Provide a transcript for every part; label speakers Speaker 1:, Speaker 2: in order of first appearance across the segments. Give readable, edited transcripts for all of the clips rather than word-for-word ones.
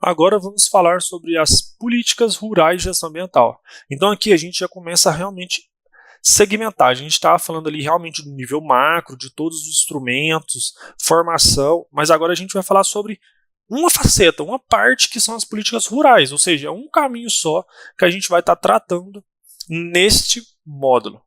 Speaker 1: Agora vamos falar sobre as políticas rurais de gestão ambiental. Então aqui a gente já começa a realmente segmentar. A gente está falando ali realmente do nível macro, de todos os instrumentos, formação, mas agora a gente vai falar sobre uma faceta, uma parte que são as políticas rurais, ou seja, é um caminho só que a gente vai estar tratando neste módulo.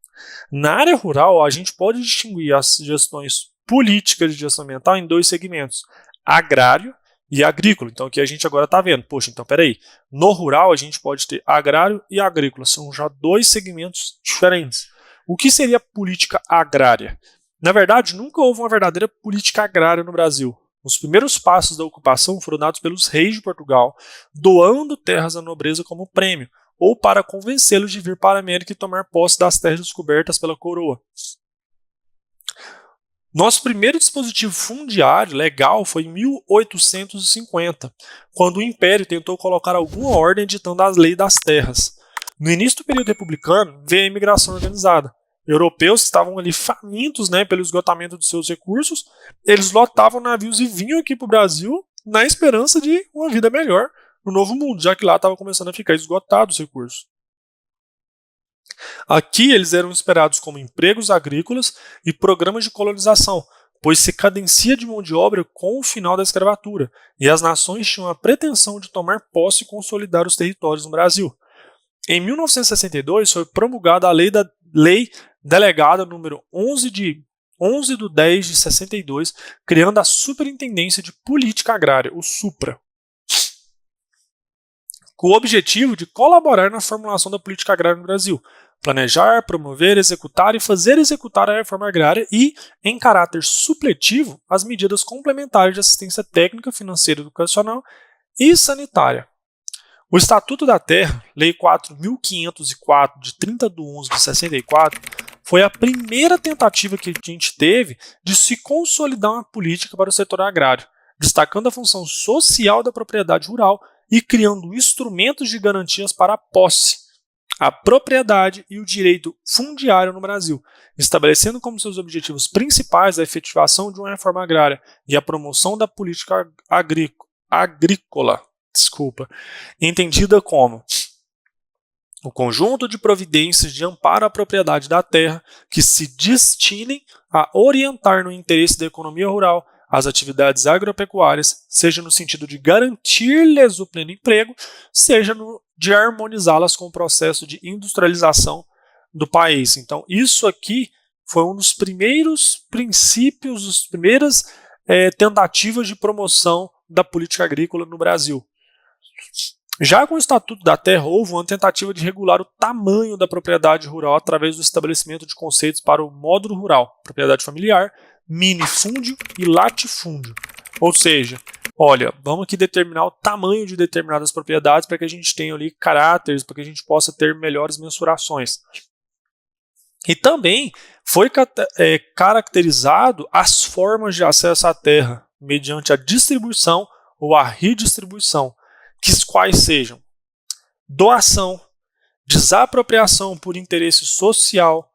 Speaker 1: Na área rural, a gente pode distinguir as gestões políticas de gestão ambiental em dois segmentos, agrário e agrícola. Então aqui a gente agora está vendo, poxa, então peraí, no rural a gente pode ter agrário e agrícola, são já dois segmentos diferentes. O que seria política agrária? Na verdade, nunca houve uma verdadeira política agrária no Brasil. Os primeiros passos da ocupação foram dados pelos reis de Portugal, doando terras à nobreza como prêmio, ou para convencê-los de vir para a América e tomar posse das terras descobertas pela coroa. Nosso primeiro dispositivo fundiário legal foi em 1850, quando o Império tentou colocar alguma ordem editando as leis das terras. No início do período republicano, veio a imigração organizada. Europeus estavam ali famintos, pelo esgotamento de seus recursos, eles lotavam navios e vinham aqui para o Brasil na esperança de uma vida melhor no Novo Mundo, já que lá estava começando a ficar esgotados os recursos. Aqui eles eram esperados como empregos agrícolas e programas de colonização, pois se cadencia de mão de obra com o final da escravatura, e as nações tinham a pretensão de tomar posse e consolidar os territórios no Brasil. Em 1962 foi promulgada a Lei Delegada número 11 de 10 de 62, criando a Superintendência de Política Agrária, o SUPRA, com o objetivo de colaborar na formulação da política agrária no Brasil, planejar, promover, executar e fazer executar a reforma agrária e, em caráter supletivo, as medidas complementares de assistência técnica, financeira, educacional e sanitária. O Estatuto da Terra, Lei 4.504, de 30 de 11 de 64, foi a primeira tentativa que a gente teve de se consolidar uma política para o setor agrário, destacando a função social da propriedade rural e criando instrumentos de garantias para a posse, a propriedade e o direito fundiário no Brasil, estabelecendo como seus objetivos principais a efetivação de uma reforma agrária e a promoção da política agrícola, entendida como o conjunto de providências de amparo à propriedade da terra que se destinem a orientar no interesse da economia rural as atividades agropecuárias, seja no sentido de garantir-lhes o pleno emprego, seja de harmonizá-las com o processo de industrialização do país. Então, isso aqui foi um dos primeiros princípios, as primeiras tentativas de promoção da política agrícola no Brasil. Já com o Estatuto da Terra, houve uma tentativa de regular o tamanho da propriedade rural através do estabelecimento de conceitos para o módulo rural, propriedade familiar, minifúndio e latifúndio. Ou seja, olha, vamos aqui determinar o tamanho de determinadas propriedades para que a gente tenha ali caráteres, para que a gente possa ter melhores mensurações. E também foi caracterizado as formas de acesso à terra, mediante a distribuição ou a redistribuição, quais sejam doação, desapropriação por interesse social,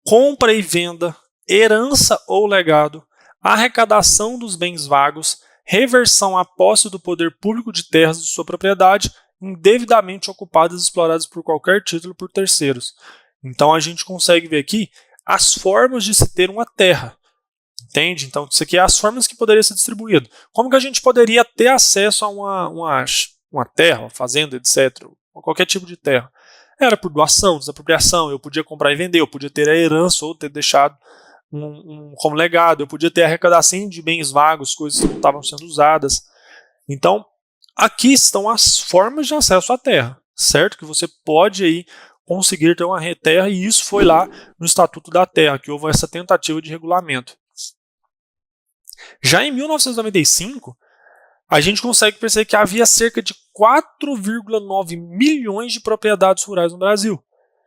Speaker 1: compra e venda, herança ou legado, arrecadação dos bens vagos, reversão à posse do poder público de terras de sua propriedade, indevidamente ocupadas e exploradas por qualquer título por terceiros. Então a gente consegue ver aqui as formas de se ter uma terra. Entende? Então isso aqui é as formas que poderia ser distribuído. Como que a gente poderia ter acesso a uma terra, uma fazenda, etc., ou qualquer tipo de terra? Era por doação, desapropriação, eu podia comprar e vender, eu podia ter a herança ou ter deixado como legado, eu podia ter arrecadação de bens vagos, coisas que não estavam sendo usadas. Então, aqui estão as formas de acesso à terra, certo? Que você pode aí conseguir ter uma terra, e isso foi lá no Estatuto da Terra, que houve essa tentativa de regulamento. Já em 1995, a gente consegue perceber que havia cerca de 4,9 milhões de propriedades rurais no Brasil,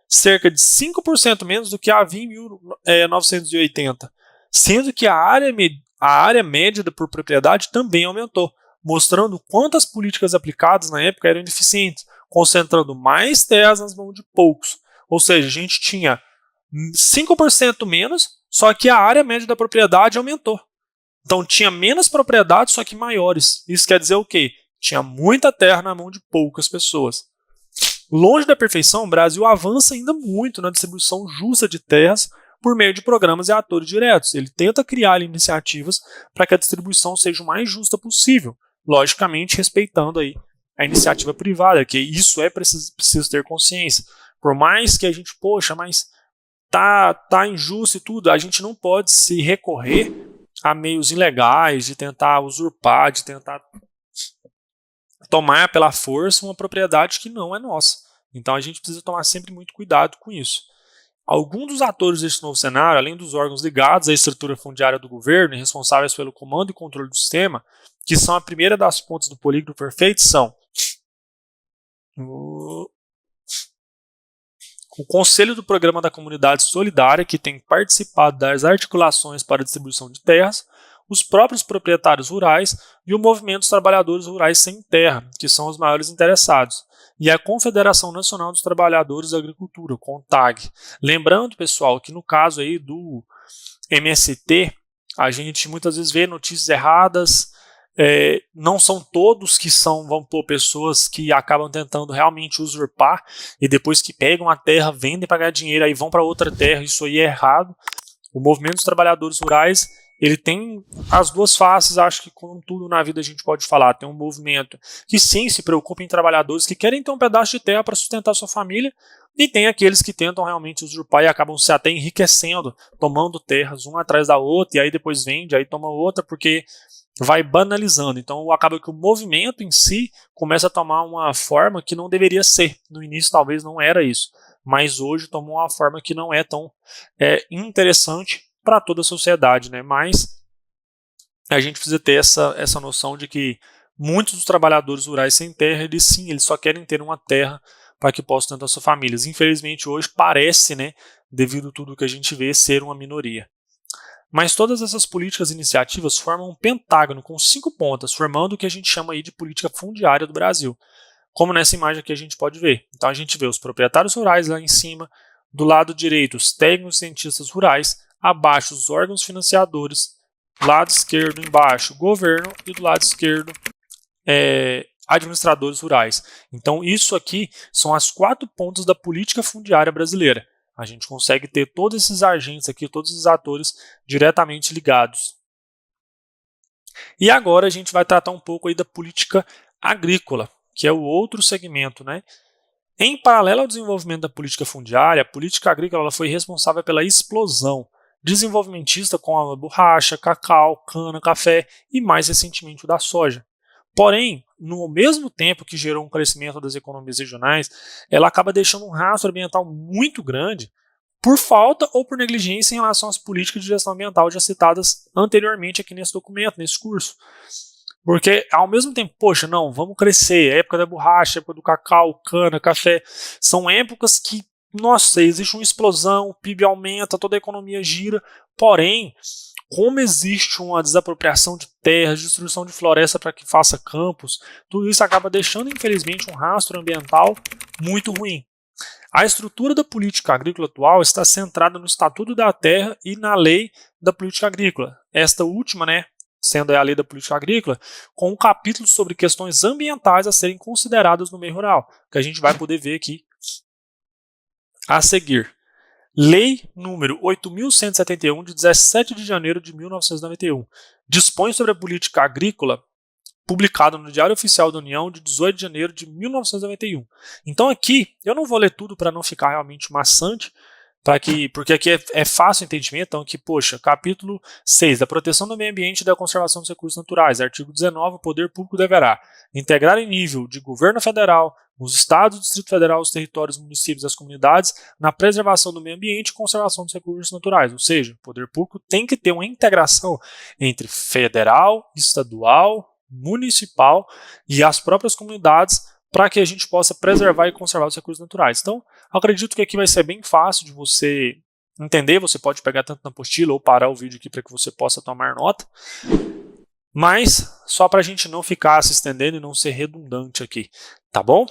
Speaker 1: cerca de 5% menos do que havia em 1980, sendo que a área média por propriedade também aumentou, mostrando quantas políticas aplicadas na época eram ineficientes, concentrando mais terras nas mãos de poucos. Ou seja, a gente tinha 5% menos, só que a área média da propriedade aumentou. Então tinha menos propriedades, só que maiores. Isso quer dizer o quê? Tinha muita terra na mão de poucas pessoas. Longe da perfeição, o Brasil avança ainda muito na distribuição justa de terras por meio de programas e atores diretos. Ele tenta criar iniciativas para que a distribuição seja o mais justa possível, logicamente respeitando aí a iniciativa privada, que isso é preciso ter consciência. Por mais que a gente, poxa, mas tá injusto e tudo, a gente não pode se recorrer a meios ilegais de tentar usurpar, de tentar tomar pela força uma propriedade que não é nossa. Então a gente precisa tomar sempre muito cuidado com isso. Alguns dos atores desse novo cenário, além dos órgãos ligados à estrutura fundiária do governo e responsáveis pelo comando e controle do sistema, que são a primeira das pontas do polígono perfeito, são o Conselho do Programa da Comunidade Solidária, que tem participado das articulações para a distribuição de terras, os próprios proprietários rurais e o Movimento dos Trabalhadores Rurais Sem Terra, que são os maiores interessados, e a Confederação Nacional dos Trabalhadores da Agricultura, CONTAG. Lembrando, pessoal, que no caso aí do MST, a gente muitas vezes vê notícias erradas, não são todos que são, vamos pôr, pessoas que acabam tentando realmente usurpar e depois que pegam a terra, vendem para ganhar dinheiro, aí vão para outra terra, isso aí é errado. O Movimento dos Trabalhadores Rurais, ele tem as duas faces, acho que como tudo na vida a gente pode falar. Tem um movimento que sim se preocupa em trabalhadores que querem ter um pedaço de terra para sustentar sua família, e tem aqueles que tentam realmente usurpar e acabam se até enriquecendo, tomando terras uma atrás da outra, e aí depois vende, aí toma outra, porque vai banalizando. Então acaba que o movimento em si começa a tomar uma forma que não deveria ser. No início talvez não era isso, mas hoje tomou uma forma que não é tão interessante para toda a sociedade, né? Mas a gente precisa ter essa noção de que muitos dos trabalhadores rurais sem terra, eles só querem ter uma terra para que possam sustentar suas famílias. Infelizmente hoje parece, né, devido a tudo que a gente vê, ser uma minoria. Mas todas essas políticas e iniciativas formam um pentágono com 5 pontas, formando o que a gente chama aí de política fundiária do Brasil, como nessa imagem aqui a gente pode ver. Então a gente vê os proprietários rurais lá em cima, do lado direito os técnicos e cientistas rurais, abaixo os órgãos financiadores, do lado esquerdo embaixo o governo e do lado esquerdo administradores rurais. Então isso aqui são as 4 pontas da política fundiária brasileira. A gente consegue ter todos esses agentes aqui, todos esses atores diretamente ligados. E agora a gente vai tratar um pouco aí da política agrícola, que é o outro segmento, né? Em paralelo ao desenvolvimento da política fundiária, a política agrícola ela foi responsável pela explosão desenvolvimentista com a borracha, cacau, cana, café e mais recentemente o da soja. Porém, no mesmo tempo que gerou um crescimento das economias regionais, ela acaba deixando um rastro ambiental muito grande por falta ou por negligência em relação às políticas de gestão ambiental já citadas anteriormente aqui nesse documento, nesse curso. Porque ao mesmo tempo, poxa, não, vamos crescer, época da borracha, época do cacau, cana, café, são épocas que, nossa, existe uma explosão, o PIB aumenta, toda a economia gira, porém, como existe uma desapropriação de terras, destruição de floresta para que faça campos, tudo isso acaba deixando, infelizmente, um rastro ambiental muito ruim. A estrutura da política agrícola atual está centrada no Estatuto da Terra e na Lei da Política Agrícola. Esta última, né, sendo a Lei da Política Agrícola, com um capítulo sobre questões ambientais a serem consideradas no meio rural, que a gente vai poder ver aqui a seguir. Lei número 8.171, de 17 de janeiro de 1991, dispõe sobre a política agrícola, publicado no Diário Oficial da União de 18 de janeiro de 1991. Então aqui, eu não vou ler tudo para não ficar realmente maçante, porque aqui é fácil o entendimento, então aqui, poxa, capítulo 6, da proteção do meio ambiente e da conservação dos recursos naturais, artigo 19, o poder público deverá integrar em nível de governo federal, os estados, o Distrito Federal, os territórios, os municípios e as comunidades na preservação do meio ambiente e conservação dos recursos naturais, ou seja, o poder público tem que ter uma integração entre federal, estadual, municipal e as próprias comunidades para que a gente possa preservar e conservar os recursos naturais. Então, acredito que aqui vai ser bem fácil de você entender, você pode pegar tanto na apostila ou parar o vídeo aqui para que você possa tomar nota, mas só para a gente não ficar se estendendo e não ser redundante aqui, tá bom?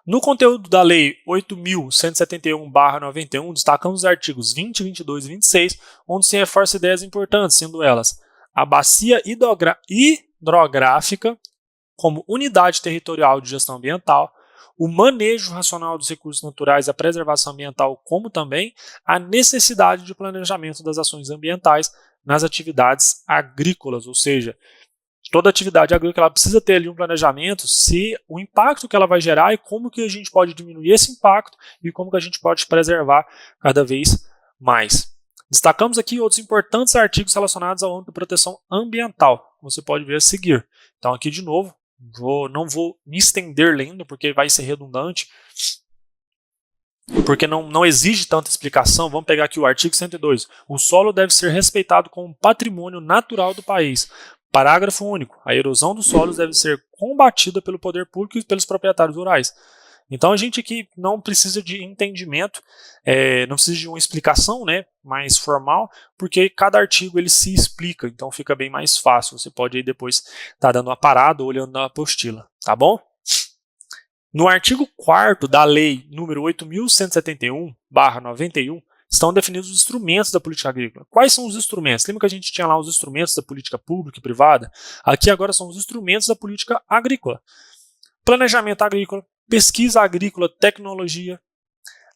Speaker 1: No conteúdo da Lei 8.171/91, destacamos os artigos 20, 22 e 26, onde se reforça ideias importantes, sendo elas a bacia hidrográfica como unidade territorial de gestão ambiental, o manejo racional dos recursos naturais e a preservação ambiental, como também a necessidade de planejamento das ações ambientais nas atividades agrícolas, ou seja, toda atividade agrícola ela precisa ter ali um planejamento se o impacto que ela vai gerar e como que a gente pode diminuir esse impacto e como que a gente pode preservar cada vez mais. Destacamos aqui outros importantes artigos relacionados ao âmbito de proteção ambiental, você pode ver a seguir. Então aqui de novo, não vou me estender lendo porque vai ser redundante, porque não exige tanta explicação. Vamos pegar aqui o artigo 102. O solo deve ser respeitado como patrimônio natural do país. Parágrafo único. A erosão dos solos deve ser combatida pelo poder público e pelos proprietários rurais. Então a gente aqui não precisa de entendimento, não precisa de uma explicação, né, mais formal, porque cada artigo ele se explica, então fica bem mais fácil. Você pode aí depois estar dando uma parada ou olhando na apostila, tá bom? No artigo 4º da Lei número 8.171/91, estão definidos os instrumentos da política agrícola. Quais são os instrumentos? Lembra que a gente tinha lá os instrumentos da política pública e privada? Aqui agora são os instrumentos da política agrícola. Planejamento agrícola, pesquisa agrícola, tecnologia,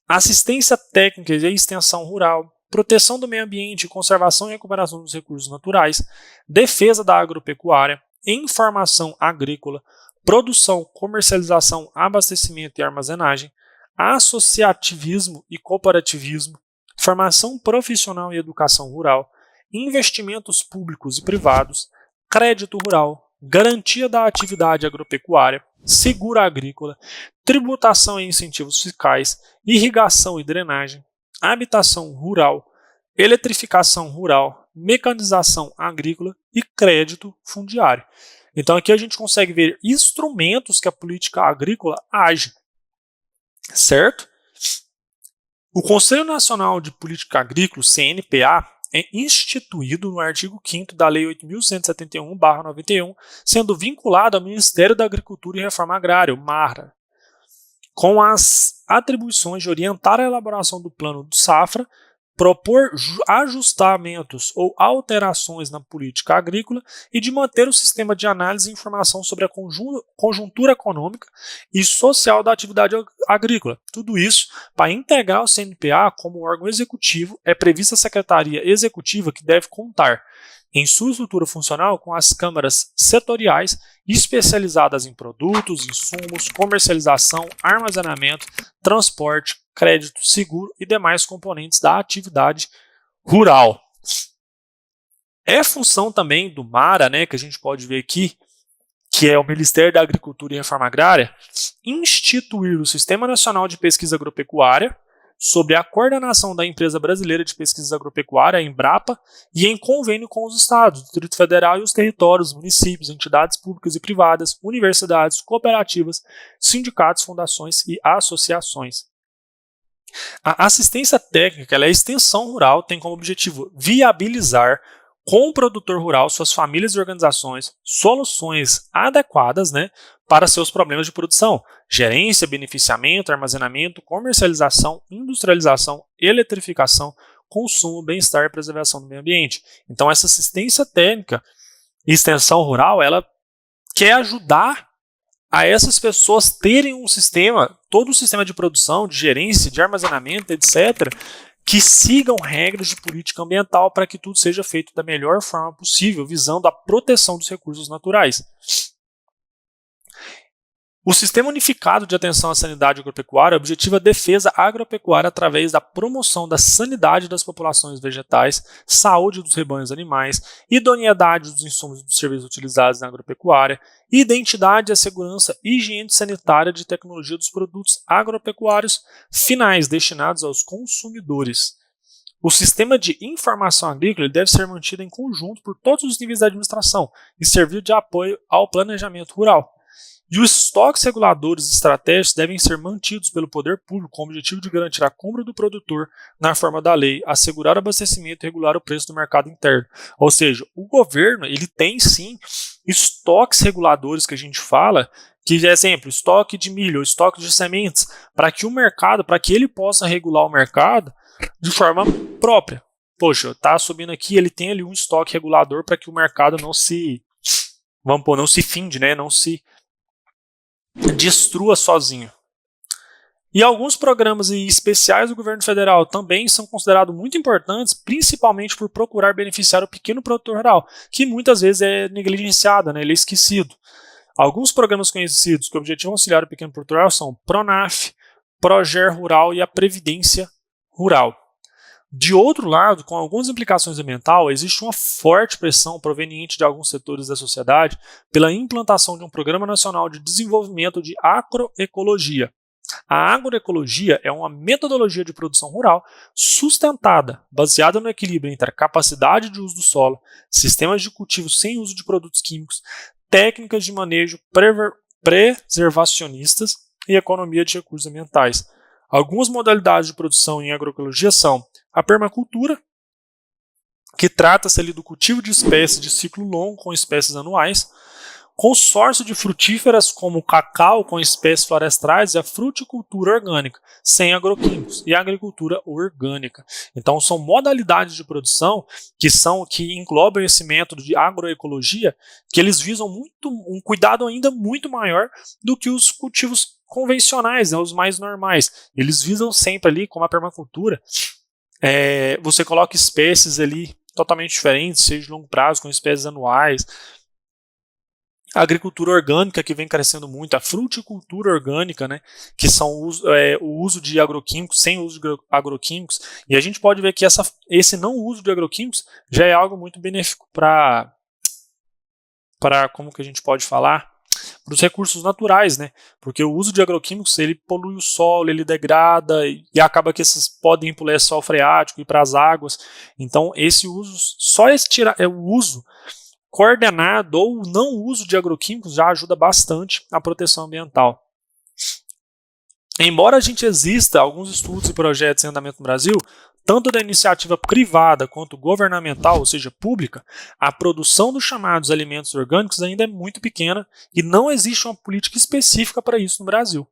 Speaker 1: assistência técnica e extensão rural, proteção do meio ambiente, conservação e recuperação dos recursos naturais, defesa da agropecuária, informação agrícola, produção, comercialização, abastecimento e armazenagem, associativismo e cooperativismo, formação profissional e educação rural, investimentos públicos e privados, crédito rural, garantia da atividade agropecuária, seguro agrícola, tributação e incentivos fiscais, irrigação e drenagem, habitação rural, eletrificação rural, mecanização agrícola e crédito fundiário. Então aqui a gente consegue ver instrumentos que a política agrícola age, certo? O Conselho Nacional de Política Agrícola, CNPA, é instituído no artigo 5º da Lei 8.171/91, sendo vinculado ao Ministério da Agricultura e Reforma Agrária, o MARA, com as atribuições de orientar a elaboração do plano do safra, propor ajustamentos ou alterações na política agrícola e de manter o sistema de análise e informação sobre a conjuntura econômica e social da atividade agrícola. Tudo isso para integrar o CNPA como órgão executivo. É prevista a Secretaria Executiva que deve contar em sua estrutura funcional com as câmaras setoriais especializadas em produtos, insumos, comercialização, armazenamento, transporte, crédito, seguro e demais componentes da atividade rural. É função também do MARA, né, que a gente pode ver aqui, que é o Ministério da Agricultura e Reforma Agrária, instituir o Sistema Nacional de Pesquisa Agropecuária sob a coordenação da Empresa Brasileira de Pesquisa Agropecuária, a Embrapa, e em convênio com os estados, o Distrito Federal e os territórios, municípios, entidades públicas e privadas, universidades, cooperativas, sindicatos, fundações e associações. A assistência técnica, ela é a extensão rural, tem como objetivo viabilizar com o produtor rural, suas famílias e organizações, soluções adequadas, né, para seus problemas de produção, gerência, beneficiamento, armazenamento, comercialização, industrialização, eletrificação, consumo, bem-estar e preservação do meio ambiente. Então essa assistência técnica e extensão rural, ela quer ajudar a essas pessoas terem um sistema, todo o sistema de produção, de gerência, de armazenamento, etc., que sigam regras de política ambiental para que tudo seja feito da melhor forma possível, visando a proteção dos recursos naturais. O Sistema Unificado de Atenção à Sanidade Agropecuária objetiva a defesa agropecuária através da promoção da sanidade das populações vegetais, saúde dos rebanhos animais, idoneidade dos insumos e dos serviços utilizados na agropecuária, identidade e segurança e higiene sanitária de tecnologia dos produtos agropecuários finais destinados aos consumidores. O sistema de informação agrícola deve ser mantido em conjunto por todos os níveis da administração e servir de apoio ao planejamento rural. E os estoques reguladores estratégicos devem ser mantidos pelo poder público com o objetivo de garantir a compra do produtor na forma da lei, assegurar o abastecimento e regular o preço do mercado interno. Ou seja, o governo ele tem sim estoques reguladores que a gente fala, que, por exemplo, estoque de milho, estoque de sementes, para que o mercado, para que ele possa regular o mercado de forma própria. Poxa, está subindo aqui, ele tem ali um estoque regulador para que o mercado não se vamos pôr, não se finde, né? Não se destrua sozinho. E alguns programas especiais do governo federal também são considerados muito importantes, principalmente por procurar beneficiar o pequeno produtor rural, que muitas vezes é negligenciado, né? Ele é esquecido. Alguns programas conhecidos que objetivam auxiliar o pequeno produtor rural são Pronaf, Proger Rural e a Previdência Rural. De outro lado, com algumas implicações ambientais, existe uma forte pressão proveniente de alguns setores da sociedade pela implantação de um Programa Nacional de Desenvolvimento de Agroecologia. A agroecologia é uma metodologia de produção rural sustentada, baseada no equilíbrio entre a capacidade de uso do solo, sistemas de cultivo sem uso de produtos químicos, técnicas de manejo preservacionistas e economia de recursos ambientais. Algumas modalidades de produção em agroecologia são a permacultura, que trata-se ali do cultivo de espécies de ciclo longo com espécies anuais, consórcio de frutíferas como o cacau com espécies florestais e a fruticultura orgânica, sem agroquímicos, e a agricultura orgânica. Então são modalidades de produção que englobam esse método de agroecologia, que eles visam um cuidado ainda muito maior do que os cultivos convencionais, né, os mais normais. Eles visam sempre ali, como a permacultura, você coloca espécies ali totalmente diferentes, seja de longo prazo, com espécies anuais. A agricultura orgânica, que vem crescendo muito, a fruticultura orgânica, né, que são o uso de agroquímicos, sem uso de agroquímicos, e a gente pode ver que esse não uso de agroquímicos já é algo muito benéfico para como que a gente pode falar? Para os recursos naturais, né? Porque o uso de agroquímicos, ele polui o solo, ele degrada e acaba que esses podem ir para o lençol freático e para as águas. Então, esse uso, o uso coordenado ou não uso de agroquímicos já ajuda bastante a proteção ambiental. Embora exista alguns estudos e projetos em andamento no Brasil, tanto da iniciativa privada quanto governamental, ou seja, pública, a produção dos chamados alimentos orgânicos ainda é muito pequena e não existe uma política específica para isso no Brasil,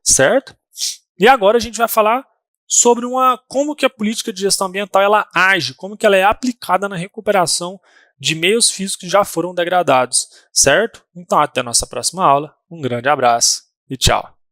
Speaker 1: certo? E agora a gente vai falar sobre como que a política de gestão ambiental ela age, como que ela é aplicada na recuperação de meios físicos que já foram degradados, certo? Então até a nossa próxima aula, um grande abraço e tchau!